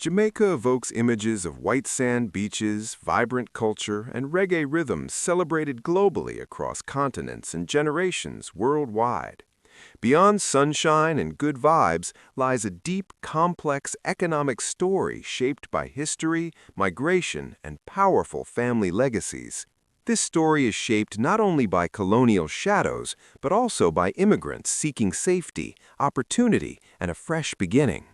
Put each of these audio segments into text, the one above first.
Jamaica evokes images of white sand beaches, vibrant culture, and reggae rhythms celebrated globally across continents and generations worldwide. Beyond sunshine and good vibes lies a deep, complex economic story shaped by history, migration, and powerful family legacies. This story is shaped not only by colonial shadows, but also by immigrants seeking safety, opportunity, and a fresh beginning.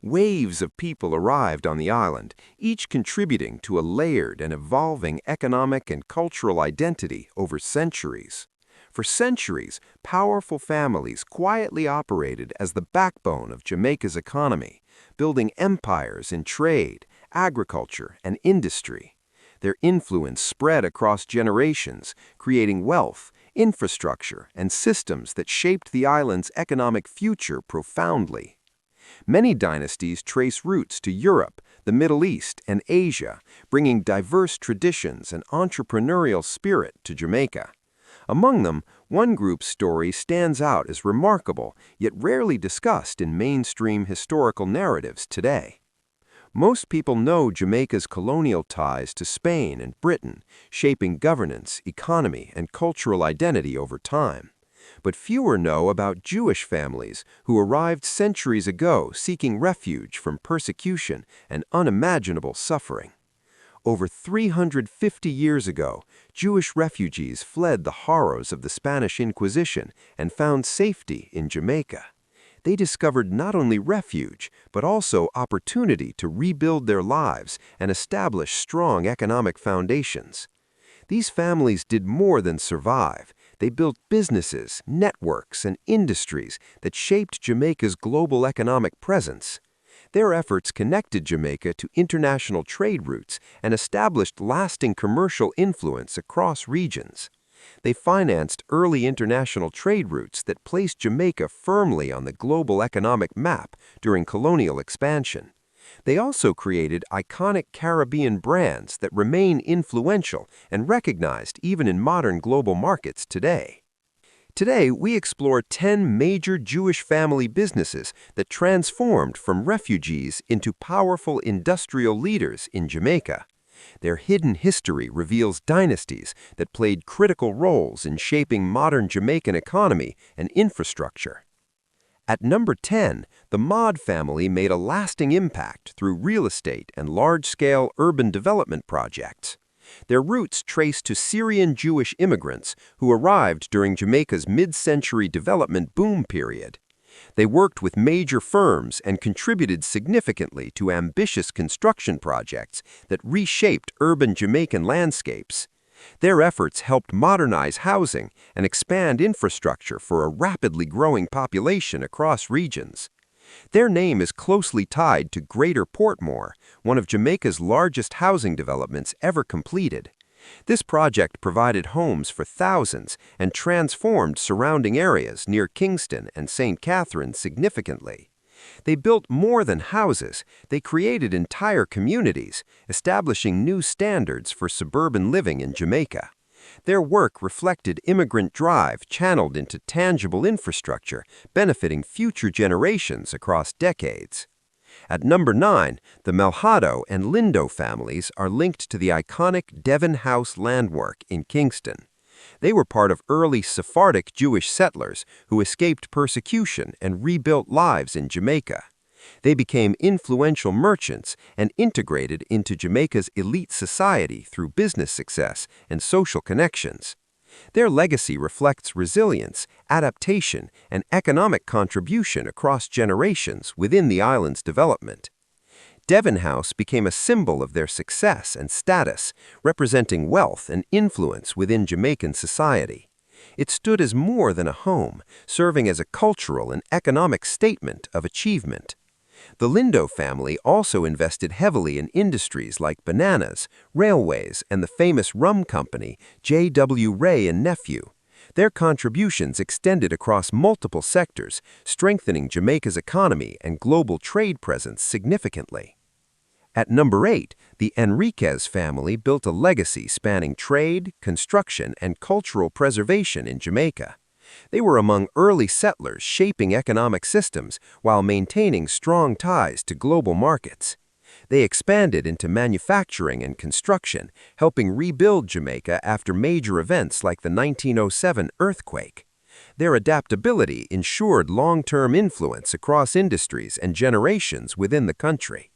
Waves of people arrived on the island, each contributing to a layered and evolving economic and cultural identity over centuries. For centuries, powerful families quietly operated as the backbone of Jamaica's economy, building empires in trade, agriculture, and industry. Their influence spread across generations, creating wealth, infrastructure, and systems that shaped the island's economic future profoundly. Many dynasties trace roots to Europe, the Middle East, and Asia, bringing diverse traditions and entrepreneurial spirit to Jamaica. Among them, one group's story stands out as remarkable, yet rarely discussed in mainstream historical narratives today. Most people know Jamaica's colonial ties to Spain and Britain, shaping governance, economy, and cultural identity over time. But fewer know about Jewish families who arrived centuries ago seeking refuge from persecution and unimaginable suffering. Over 350 years ago, Jewish refugees fled the horrors of the Spanish Inquisition and found safety in Jamaica. They discovered not only refuge, but also opportunity to rebuild their lives and establish strong economic foundations. These families did more than survive. They built businesses, networks, and industries that shaped Jamaica's global economic presence. Their efforts connected Jamaica to international trade routes and established lasting commercial influence across regions. They financed early international trade routes that placed Jamaica firmly on the global economic map during colonial expansion. They also created iconic Caribbean brands that remain influential and recognized even in modern global markets today. Today, we explore 10 major Jewish family businesses that transformed from refugees into powerful industrial leaders in Jamaica. Their hidden history reveals dynasties that played critical roles in shaping modern Jamaican economy and infrastructure. At number 10, the Maud family made a lasting impact through real estate and large-scale urban development projects. Their roots trace to Syrian Jewish immigrants who arrived during Jamaica's mid-century development boom period. They worked with major firms and contributed significantly to ambitious construction projects that reshaped urban Jamaican landscapes. Their efforts helped modernize housing and expand infrastructure for a rapidly growing population across regions. Their name is closely tied to Greater Portmore, one of Jamaica's largest housing developments ever completed. This project provided homes for thousands and transformed surrounding areas near Kingston and St. Catharines significantly. They built more than houses, they created entire communities, establishing new standards for suburban living in Jamaica. Their work reflected immigrant drive channeled into tangible infrastructure, benefiting future generations across decades. At number 9, the Melhado and Lindo families are linked to the iconic Devon House landmark in Kingston. They were part of early Sephardic Jewish settlers who escaped persecution and rebuilt lives in Jamaica. They became influential merchants and integrated into Jamaica's elite society through business success and social connections. Their legacy reflects resilience, adaptation, and economic contribution across generations within the island's development. Devon House became a symbol of their success and status, representing wealth and influence within Jamaican society. It stood as more than a home, serving as a cultural and economic statement of achievement. The Lindo family also invested heavily in industries like bananas, railways, and the famous rum company J.W. Ray and Nephew. Their contributions extended across multiple sectors, strengthening Jamaica's economy and global trade presence significantly. At number 8, the Enriquez family built a legacy spanning trade, construction, and cultural preservation in Jamaica. They were among early settlers shaping economic systems while maintaining strong ties to global markets. They expanded into manufacturing and construction, helping rebuild Jamaica after major events like the 1907 earthquake. Their adaptability ensured long-term influence across industries and generations within the country.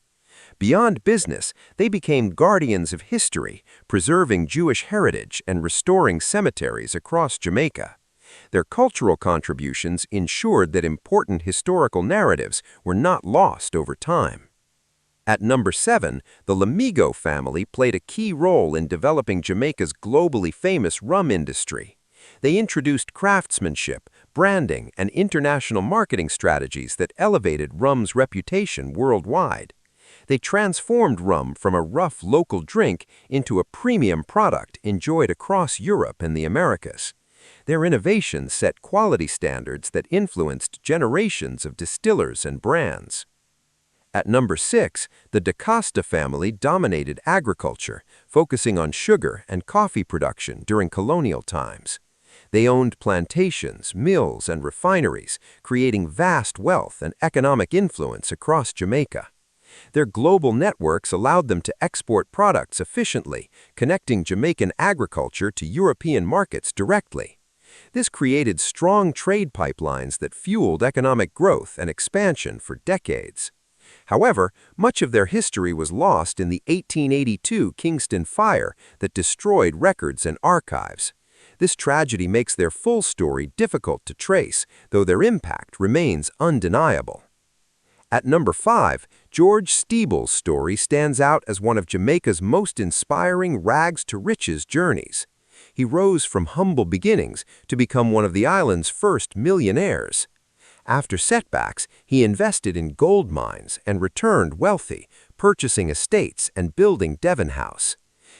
Beyond business, they became guardians of history, preserving Jewish heritage and restoring cemeteries across Jamaica. Their cultural contributions ensured that important historical narratives were not lost over time. At number 7, the Lamigo family played a key role in developing Jamaica's globally famous rum industry. They introduced craftsmanship, branding, and international marketing strategies that elevated rum's reputation worldwide. They transformed rum from a rough local drink into a premium product enjoyed across Europe and the Americas. Their innovations set quality standards that influenced generations of distillers and brands. At number 6, the Da Costa family dominated agriculture, focusing on sugar and coffee production during colonial times. They owned plantations, mills, and refineries, creating vast wealth and economic influence across Jamaica. Their global networks allowed them to export products efficiently, connecting Jamaican agriculture to European markets directly. This created strong trade pipelines that fueled economic growth and expansion for decades. However, much of their history was lost in the 1882 Kingston fire that destroyed records and archives. This tragedy makes their full story difficult to trace, though their impact remains undeniable. At number 5, George Steeble's story stands out as one of Jamaica's most inspiring rags-to-riches journeys. He rose from humble beginnings to become one of the island's first millionaires. After setbacks, he invested in gold mines and returned wealthy, purchasing estates and building Devon House.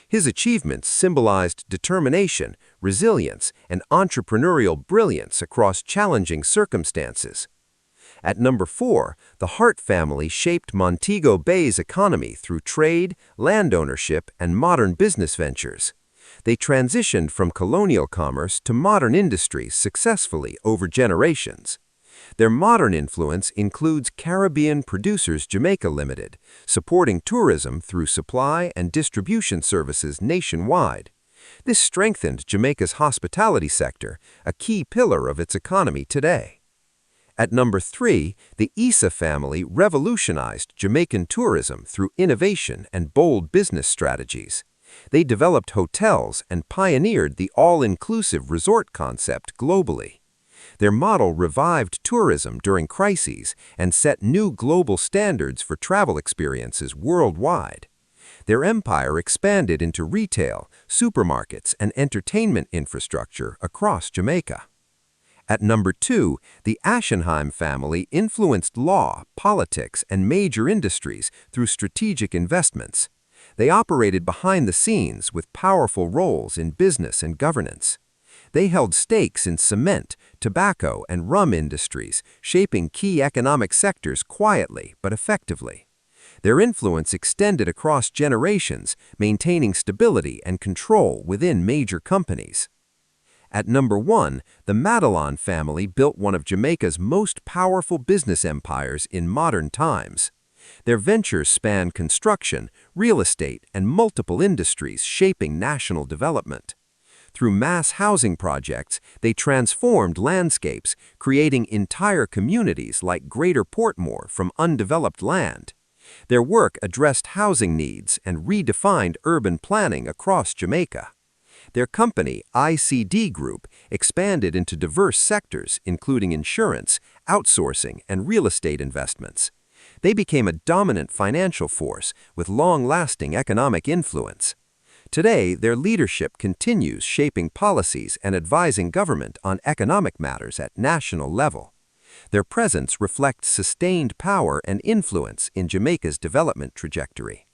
His achievements symbolized determination, resilience, and entrepreneurial brilliance across challenging circumstances. At number 4, the Hart family shaped Montego Bay's economy through trade, land ownership, and modern business ventures. They transitioned from colonial commerce to modern industries successfully over generations. Their modern influence includes Caribbean Producers Jamaica Limited, supporting tourism through supply and distribution services nationwide. This strengthened Jamaica's hospitality sector, a key pillar of its economy today. At number 3, the Issa family revolutionized Jamaican tourism through innovation and bold business strategies. They developed hotels and pioneered the all-inclusive resort concept globally. Their model revived tourism during crises and set new global standards for travel experiences worldwide. Their empire expanded into retail, supermarkets, and entertainment infrastructure across Jamaica. At number 2, the Ashenheim family influenced law, politics, and major industries through strategic investments. They operated behind the scenes with powerful roles in business and governance. They held stakes in cement, tobacco, and rum industries, shaping key economic sectors quietly but effectively. Their influence extended across generations, maintaining stability and control within major companies. At number 1, the Madelon family built one of Jamaica's most powerful business empires in modern times. Their ventures span construction, real estate, and multiple industries shaping national development. Through mass housing projects, they transformed landscapes, creating entire communities like Greater Portmore from undeveloped land. Their work addressed housing needs and redefined urban planning across Jamaica. Their company, ICD Group, expanded into diverse sectors including insurance, outsourcing, and real estate investments. They became a dominant financial force with long-lasting economic influence. Today, their leadership continues shaping policies and advising government on economic matters at national level. Their presence reflects sustained power and influence in Jamaica's development trajectory.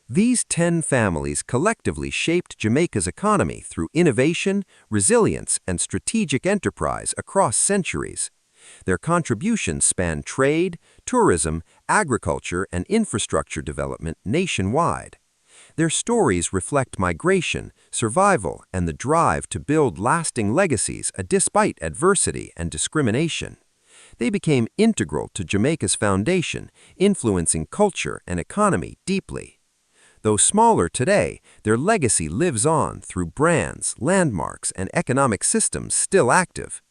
These 10 families collectively shaped Jamaica's economy through innovation, resilience, and strategic enterprise across centuries. Their contributions span trade, tourism, agriculture, and infrastructure development nationwide. Their stories reflect migration, survival, and the drive to build lasting legacies despite adversity and discrimination. They became integral to Jamaica's foundation, influencing culture and economy deeply. Though smaller today, their legacy lives on through brands, landmarks, and economic systems still active.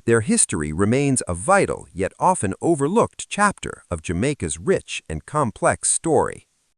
Their history remains a vital yet often overlooked chapter of Jamaica's rich and complex story.